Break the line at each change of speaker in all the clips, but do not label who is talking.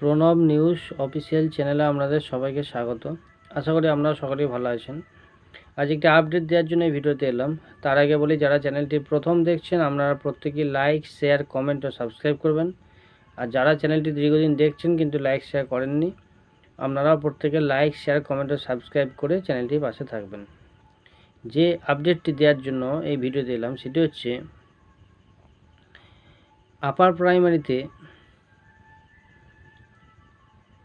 Pranab news official চ্যানেলে আপনাদের সবাইকে স্বাগত। আশা করি আপনারা সকলেই ভালো আছেন। আজ একটি আপডেট দেওয়ার জন্য এই ভিডিওতে এলাম। তার আগে বলি, যারা চ্যানেলটি প্রথম দেখছেন আপনারা প্রত্যেকেই লাইক, শেয়ার, কমেন্ট ও সাবস্ক্রাইব করবেন। আর যারা চ্যানেলটি দীর্ঘদিন দেখছেন কিন্তু লাইক শেয়ার করেননি, আপনারাও প্রত্যেকে লাইক, শেয়ার, কমেন্ট ও সাবস্ক্রাইব করে চ্যানেলটির পাশে থাকবেন। যে আপডেটটি দেওয়ার জন্য এই ভিডিওতে এলাম সেটি হচ্ছে, আপার প্রাইমারিতে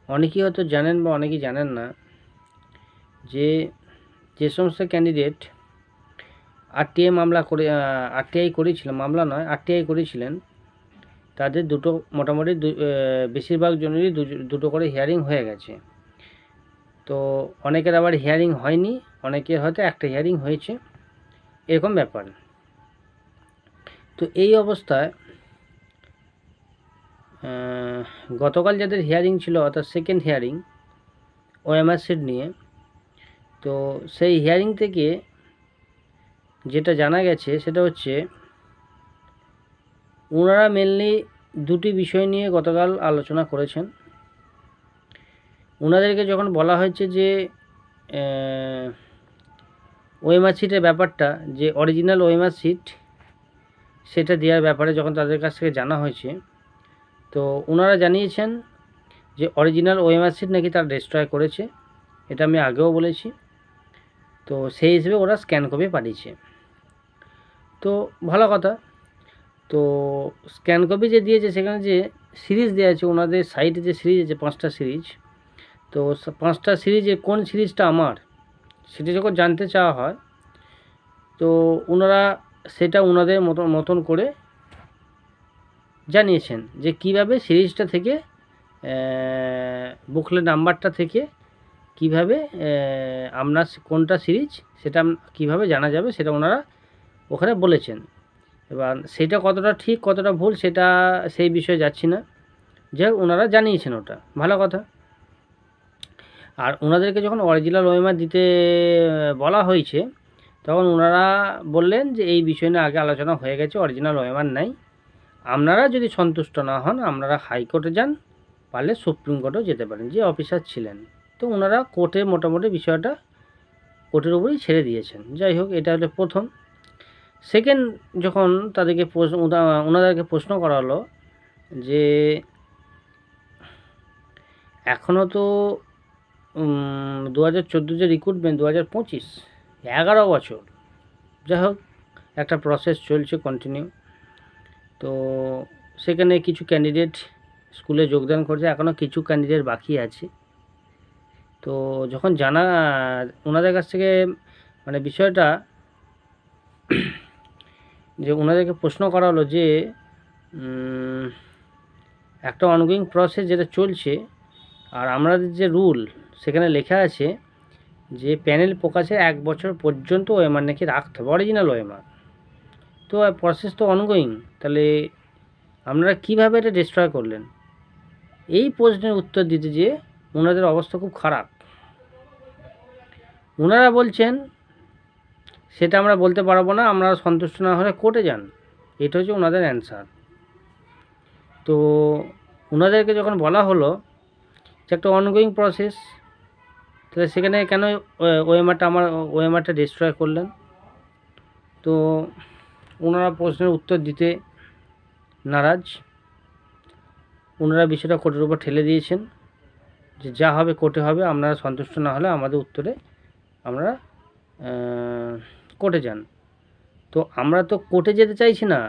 অনেকেই হয়তো জানেন বা অনেকেই জানেন না যে সমস্ত ক্যান্ডিডেট আরটিআই করেছিলেন, তাদের মোটামুটি বেশিরভাগ জনেরই দুটো করে হিয়ারিং হয়ে গেছে। তো অনেকের আবার হিয়ারিং হয়নি, অনেকের হয়তো একটা হিয়ারিং হয়েছে, এরকম ব্যাপার। তো এই অবস্থায় গতকাল যাদের হিয়ারিং ছিল, অর্থাৎ সেকেন্ড হিয়ারিং ওএমআর সিট নিয়ে, তো সেই হিয়ারিং থেকে যেটা জানা গেছে সেটা হচ্ছে, ওনারা মেনলি দুটি বিষয় নিয়ে গতকাল আলোচনা করেছেন। ওনাদেরকে যখন বলা হয়েছে যে ওএমআর সিটের ব্যাপারটা, যে অরিজিনাল ওএমআর সিট সেটা দেওয়ার ব্যাপারে যখন তাদের কাছ থেকে জানা হয়েছে, তো ওনারা জানিয়েছেন যে অরিজিনাল ওএমআর সিট নাকি তারা ডিস্ট্রয় করেছে। এটা আমি আগেও বলেছি। তো সেই হিসেবে ওরা স্ক্যান কপি পাঠিয়েছে। তো ভালো কথা। তো স্ক্যান কপি যে দিয়েছে, সেখানে যে সিরিজ দেওয়া আছে, ওনাদের সাইটে যে সিরিজ আছে 5টা সিরিজ, তো 5টা সিরিজে কোন সিরিজটা আমার সেটা যখন জানতে চাওয়া হয়, তো ওনারা সেটা ওনাদের মতন করে জানিয়েছেন যে কিভাবে সিরিজটা থেকে, বুকলেট নাম্বারটা থেকে কিভাবে আপনার কোনটা সিরিজ সেটা কিভাবে জানা যাবে, সেটা ওনারা ওখানে বলেছেন। এবার সেটা কতটা ঠিক কতটা ভুল সেটা সেই বিষয়ে যাচ্ছি না, যে ওনারা জানিয়েছেন, ওটা ভালো কথা। আর ওনাদেরকে যখন অরিজিনাল ওএমআর দিতে বলা হয়েছে, তখন ওনারা বললেন যে এই বিষয় নিয়ে আগে আলোচনা হয়ে গেছে, অরিজিনাল ওএমআর নাই। আপনারা যদি সন্তুষ্ট না হন আপনারা হাইকোর্টে যান, পারলে সুপ্রিম কোর্টেও যেতে পারেন, যে অফিসার ছিলেন। তো ওনারা কোর্টে মোটামুটি বিষয়টা কোর্টের উপরেই ছেড়ে দিয়েছেন। যাই হোক, এটা হলো প্রথম। সেকেন্ড, যখন ওনাদেরকে প্রশ্ন করা হলো যে এখনও তো 2014 যে রিক্রুটমেন্ট, 2025 11 বছর, যাই হোক একটা প্রসেস চলছে কন্টিনিউ। তো সেখানে কিছু ক্যান্ডিডেট স্কুলে যোগদান করছে, এখনও কিছু ক্যান্ডিডেট বাকি আছে। তো যখন জানা ওনাদের কাছ থেকে মানে বিষয়টা, যে ওনাদেরকে প্রশ্ন করা হলো যে একটা অনগোয়িং প্রসেস যেটা চলছে, আর আমাদের যে রুল সেখানে লেখা আছে যে প্যানেল প্রকাশের 1 বছর পর্যন্ত ওএমআর নাকি রাখতে হবে, অরিজিনাল ওএমআর। তো প্রসেস তো অনগোয়িং, তাহলে আপনারা কীভাবে এটা ডিস্ট্রয় করলেন? এই প্রশ্নের উত্তর দিতে যে ওনাদের অবস্থা খুব খারাপ। ওনারা বলছেন সেটা আমরা বলতে পারবো না, আমরা সন্তুষ্ট না হলে কোর্টে যান, এটা হচ্ছে ওনাদের অ্যান্সার। তো ওনাদেরকে যখন বলা হলো যে একটা অনগোয়িং প্রসেস, তাহলে সেখানে কেন ওএমআরটা ডিস্ট্রয় করলেন? তো ওনারা প্রশ্নের উত্তর দিতে নারাজ। ওনারা বিষয়টা কোর্টের উপর ঠেলে দিয়েছেন যে যা হবে কোর্টে হবে, আপনারা সন্তুষ্ট না হলে আমাদের উত্তরে আমরা কোর্টে যান। তো আমরা তো কোর্টে যেতে চাইছি না,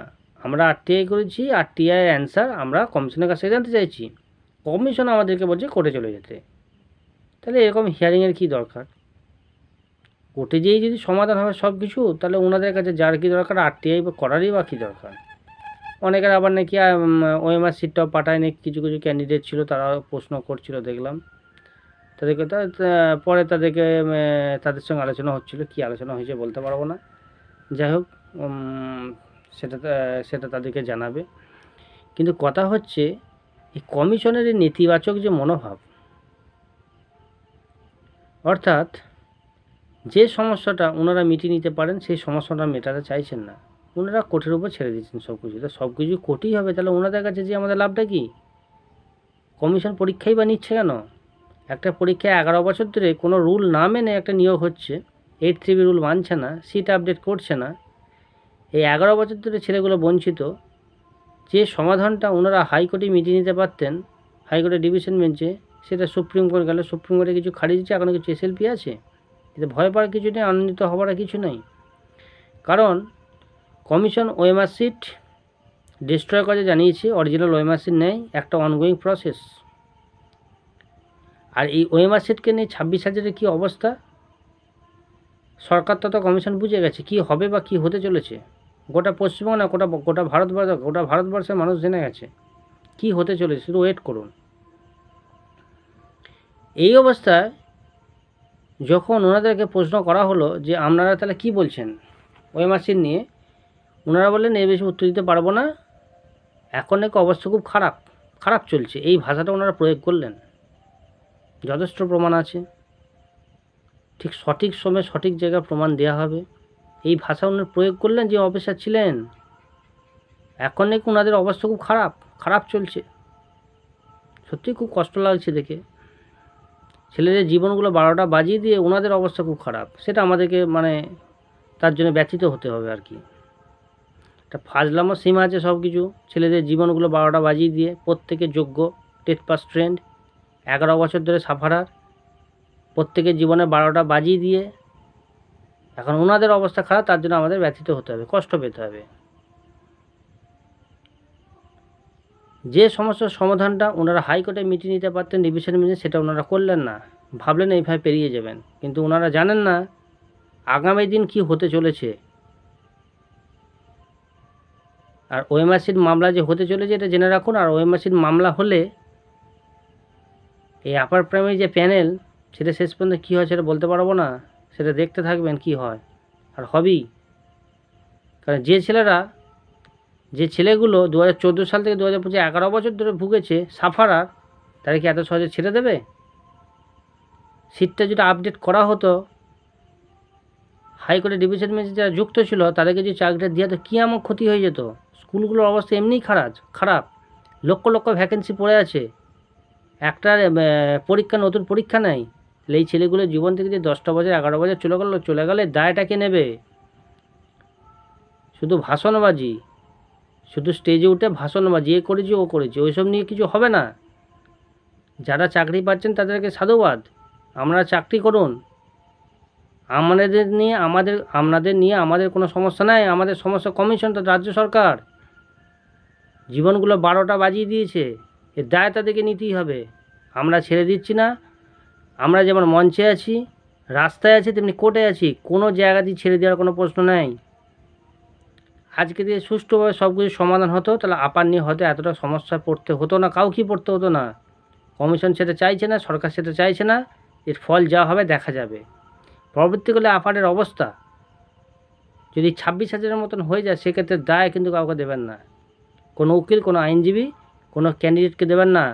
আমরা আরটিআই করেছি, আরটিআই অ্যান্সার আমরা কমিশনের কাছে জানতে চাইছি। কমিশন আমাদেরকে বলছে কোর্টে চলে যেতে। তাহলে এরকম হিয়ারিংয়ের কী দরকার? কোর্টে যেয়েই যদি সমাধান হবে সব কিছু, তাহলে ওনাদের কাছে যার কী দরকার, আরটিআই করারই বা কী দরকার? অনেকের আবার নাকি ওএমআর সিটটাও পাঠায় নাকি, কিছু কিছু ক্যান্ডিডেট ছিল তারা প্রশ্ন করছিল, দেখলাম তাদেরকে। পরে তাদের সঙ্গে আলোচনা হচ্ছিল, কী আলোচনা হয়েছে বলতে পারবো না। যাই হোক, সেটা তাদেরকে জানাবে। কিন্তু কথা হচ্ছে, এই কমিশনের এই নেতিবাচক যে মনোভাব, অর্থাৎ যে সমস্যাটা ওনারা মিটিয়ে নিতে পারেন সেই সমস্যাটা মেটাতে চাইছেন না, ওনারা কোর্টের উপর ছেড়ে দিচ্ছেন সব কিছু। তো সব কিছু কোর্টই হবে, তাহলে ওনাদের কাছে যে আমাদের লাভটা কী? কমিশন পরীক্ষাই বা নিচ্ছে কেন? একটা পরীক্ষায় 11 বছর ধরে কোনো রুল না মেনে একটা নিয়োগ হচ্ছে, 8-3 রুল মানছে না, সিট আপডেট করছে না, এই 11 বছর ধরে ছেলেগুলো বঞ্চিত। যে সমাধানটা ওনারা হাইকোর্টে মিটিয়ে নিতে পারতেন, হাইকোর্টের ডিভিশন বেঞ্চে, সেটা সুপ্রিম কোর্ট গেল, সুপ্রিম কোর্টে কিছু খারিজ দিচ্ছে, এখনও কিছু এসএলপি আছে। এতে ভয় পাওয়ার কিছু নেই, আনন্দিত হওয়ার কিছু নেই। কারণ কমিশন ওএমআর সিট ডিস্ট্রয় করে জানিয়েছে, অরিজিনাল ওএমআর সিট নেই, একটা অনগোয়িং প্রসেস। আর এই ওএমআর সিটকে নিয়ে 26,000-এর কী অবস্থা, সরকার তথা কমিশন বুঝে গেছে কী হবে বা কী হতে চলেছে। গোটা পশ্চিমবঙ্গ না, গোটা ভারতবর্ষের মানুষ জেনে গেছে কী হতে চলেছে, শুধু ওয়েট করুন। এই অবস্থায় যখন ওনাদেরকে প্রশ্ন করা হলো যে আপনারা তাহলে কী বলছেন ওএমআর সিট নিয়ে, ওনারা বললেন এর বেশি উত্তর দিতে পারবো না, এখন নাকি অবস্থা খুব খারাপ চলছে। এই ভাষাটা ওনারা প্রয়োগ করলেন, যথেষ্ট প্রমাণ আছে, ঠিক সঠিক সময়ে সঠিক জায়গায় প্রমাণ দেওয়া হবে, এই ভাষা ওনারা প্রয়োগ করলেন যে অফিসার ছিলেন। এখন নাকি ওনাদের অবস্থা খুব খারাপ চলছে। সত্যি খুব কষ্ট লাগছে দেখে। ছেলেদের জীবনগুলো 12টা বাজিয়ে দিয়ে ওনাদের অবস্থা খুব খারাপ, সেটা আমাদেরকে তার জন্য ব্যথিত হতে হবে আর কি। একটা ফাজলামো সীমা আছে সব কিছু। ছেলেদের জীবনগুলো 12টা বাজিয়ে দিয়ে, প্রত্যেকে যোগ্য, 10 পাস ট্রেন্ড, 11 বছর ধরে সাফারার, প্রত্যেকের জীবনে 12টা বাজিয়ে দিয়ে এখন ওনাদের অবস্থা খারাপ, তার জন্য আমাদের ব্যথিত হতে হবে, কষ্ট পেতে হবে। যে সমস্যার সমাধানটা ওনারা হাইকোর্টে মিটিয়ে নিতে পারতেন ডিভিশন বেঞ্চে, সেটা ওনারা করলেন না, ভাবলেন এইভাবে পেরিয়ে যাবেন। কিন্তু ওনারা জানেন না আগামী দিন কি হতে চলেছে। আর ওএমআর সিট মামলা যে হতে চলেছে এটা জেনে রাখুন। আর ওএমআর সিট মামলা হলে এই আপার প্রাইমারি যে প্যানেল, সেটা শেষ পর্যন্ত কী হয় সেটা বলতে পারবো না, সেটা দেখতে থাকবেন কি হয়। আর হবেই, কারণ যে ছেলেগুলো 2014 সাল থেকে 2025 11 বছর ধরে ভুগেছে সাফারার, তারা কি এত সহজে ছেড়ে দেবে? সিটটা যদি আপডেট করা হতো, হাইকোর্টের ডিভিশন বেঞ্চে যারা যুক্ত ছিল তাদেরকে যদি চাকরিটা দেওয়া, তো কী এমন ক্ষতি হয়ে যেত। স্কুলগুলোর অবস্থা এমনিই খারাপ, লক্ষ ভ্যাকেন্সি পড়ে আছে, একটা পরীক্ষা, নতুন পরীক্ষা নেই। এই ছেলেগুলোর জীবন থেকে যে 10টা বছর 11 বছর চলে গেলে দায়টা কে নেবে? শুধু ভাষণবাজি, শুধু স্টেজে উঠে ভাষণবাজি, এ করেছি ও করেছি, ওইসব নিয়ে কিছু হবে না। যারা চাকরি পাচ্ছেন তাদেরকে সাধুবাদ, আপনারা চাকরি করুন। আপনাদের নিয়ে আমাদের কোনো সমস্যা নাই। আমাদের সমস্যা কমিশন, তো রাজ্য সরকার জীবনগুলো 12টা বাজিয়ে দিয়েছে, এর দায় তাদেরকে নিতেই হবে। আমরা ছেড়ে দিচ্ছি না। আমরা যেমন মঞ্চে আছি, রাস্তায় আছি, তেমনি কোর্টে আছি, কোনো জায়গাতেই ছেড়ে দেওয়ার কোনো প্রশ্ন নেই। আজকে দিয়ে সুষ্ঠুভাবে সব কিছু সমাধান হতো, তাহলে আপার নিয়ে হয়তো এতটা সমস্যায় পড়তে হতো না, কাউকেই পড়তে হতো না। কমিশন সেটা চাইছে না, সরকার সেটা চাইছে না, এর ফল যা হবে দেখা যাবে। পরবর্তীকালে আপারের অবস্থা যদি 26,000-এর মতন হয়ে যায়, সেক্ষেত্রে দায় কিন্তু কাউকে দেবেন না, কোনো উকিল, কোনো আইনজীবী, কোনো ক্যান্ডিডেটকে দেবেন না।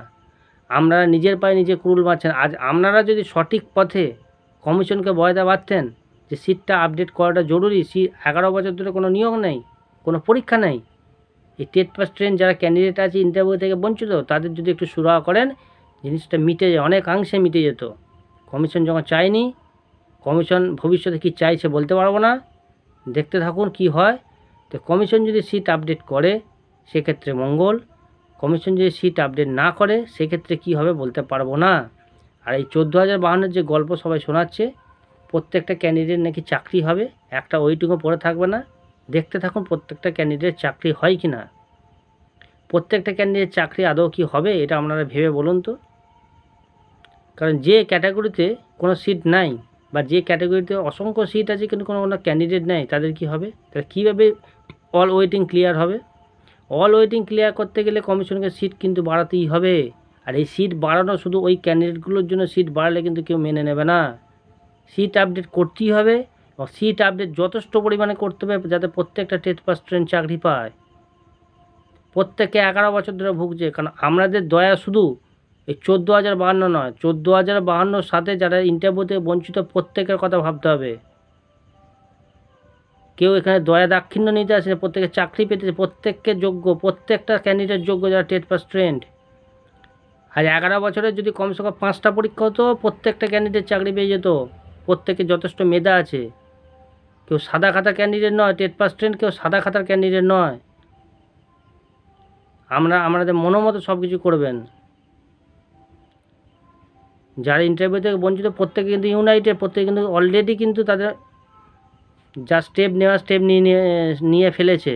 আপনারা নিজের পায়ে নিজে কুড়ুল মারছেন। আজ আপনারা যদি সঠিক পথে কমিশনকে বয়দা বাঁধতেন যে সিটটা আপডেট করাটা জরুরি, 11 বছর ধরে কোনো নিয়োগ নেই, কোনো পরীক্ষা নেই, এই 10 পাস ট্রেন্ড যারা ক্যান্ডিডেট আছে ইন্টারভিউ থেকে বঞ্চিত, তাদের যদি একটু সুরাহা করেন, জিনিসটা মিটে যায়, অনেকাংশে মিটে যেত। কমিশন যখন চায়নি, কমিশন ভবিষ্যতে কী চাইছে বলতে পারবো না, দেখতে থাকুন কি হয়। তো কমিশন যদি সিট আপডেট করে সেক্ষেত্রে মঙ্গল, কমিশন যদি সিট আপডেট না করে সেক্ষেত্রে কি হবে বলতে পারবো না। আর এই 14,052-এর যে গল্প সবাই শোনাচ্ছে, প্রত্যেকটা ক্যান্ডিডেট নাকি চাকরি হবে, একটা ওইটুকু পড়ে থাকবে না। দেখতে থাকুন প্রত্যেকটা ক্যান্ডিডেট চাকরি হয় কি না। প্রত্যেকটা ক্যান্ডিডেট চাকরি আদৌ কি হবে এটা আপনারা ভেবে বলুন তো। কারণ যে ক্যাটাগরিতে কোনো সিট নাই, বা যে ক্যাটাগরিতে অসংখ্য সিট আছে কিন্তু কোনো ক্যান্ডিডেট নেই, তাদের কি হবে? তাহলে কীভাবে অল ওয়েটিং ক্লিয়ার হবে? অল ওয়েটিং ক্লিয়ার করতে গেলে কমিশনকে সিট কিন্তু বাড়াতেই হবে। আর এই সিট বাড়ানো শুধু ওই ক্যান্ডিডেটগুলোর জন্য, সিট বাড়ালে কিন্তু কেউ মেনে নেবে না। সিট আপডেট করতেই হবে, এবং সিট আপডেট যথেষ্ট পরিমাণে করতে হবে যাতে প্রত্যেকটা 10 পাস ট্রেন্ড চাকরি পায়। প্রত্যেকে 11 বছর ধরে ভুগছে, কারণ আমাদের দয়া শুধু এই 14,052 নয়, 14,052 সাথে যারা ইন্টারভিউ থেকে বঞ্চিত, প্রত্যেকের কথা ভাবতে হবে। কেউ এখানে দয়া দাক্ষিণ্য নিতে আসে, প্রত্যেকে চাকরি পেতেছে, প্রত্যেককে যোগ্য, প্রত্যেকটা ক্যান্ডিডেট যোগ্য যারা 10 পাস ট্রেন্ড। আর 11 বছরে যদি কমসে কম 5টা পরীক্ষা হতো, প্রত্যেকটা ক্যান্ডিডেট চাকরি পেয়ে যেত। প্রত্যেকের যথেষ্ট মেধা আছে, কেউ সাদা খাতার ক্যান্ডিডেট নয়, টেট পাস ট্রেন্ড কেউ সাদা খাতার ক্যান্ডিডেট নয়। আমাদের মনোমতো সব কিছু করবেন। যারা ইন্টারভিউ থেকে বঞ্চিত প্রত্যেকে কিন্তু ইউনাইটেড, প্রত্যেকে কিন্তু অলরেডি কিন্তু তাদের যা স্টেপ নিয়ে ফেলেছে,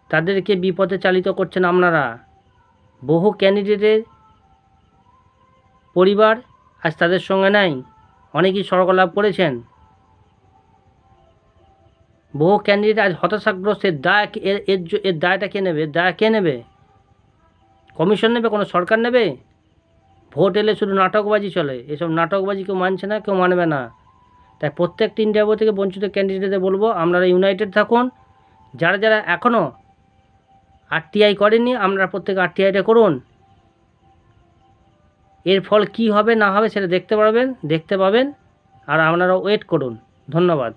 তাদেরকে বিপথে চালিত করছেন আপনারা। বহু ক্যান্ডিডেটের পরিবার আজ তাদের সঙ্গে নাই, অনেকেই স্বর্গ লাভ করেছেন। বহু ক্যান্ডিডেট আজ হতাশাগ্রস্ত। এর দায়টা কে নেবে? এর দায় কে নেবে? কমিশন নেবে? কোনো সরকার নেবে? ভোট এলে শুধু নাটকবাজি চলে, এসব নাটকবাজি কেউ মানছে না, কেউ মানবে না। তাই প্রত্যেকটি ইন্টারভিউ থেকে বঞ্চিত ক্যান্ডিডেটদের বলবো, আপনারা ইউনাইটেড থাকুন। যারা যারা এখনও আরটিআই করেননি, আপনারা প্রত্যেকে আরটিআইটা করুন। এর ফল কি হবে না হবে সেটা দেখতে পাবেন, আর আপনারা ওয়েট করুন। ধন্যবাদ।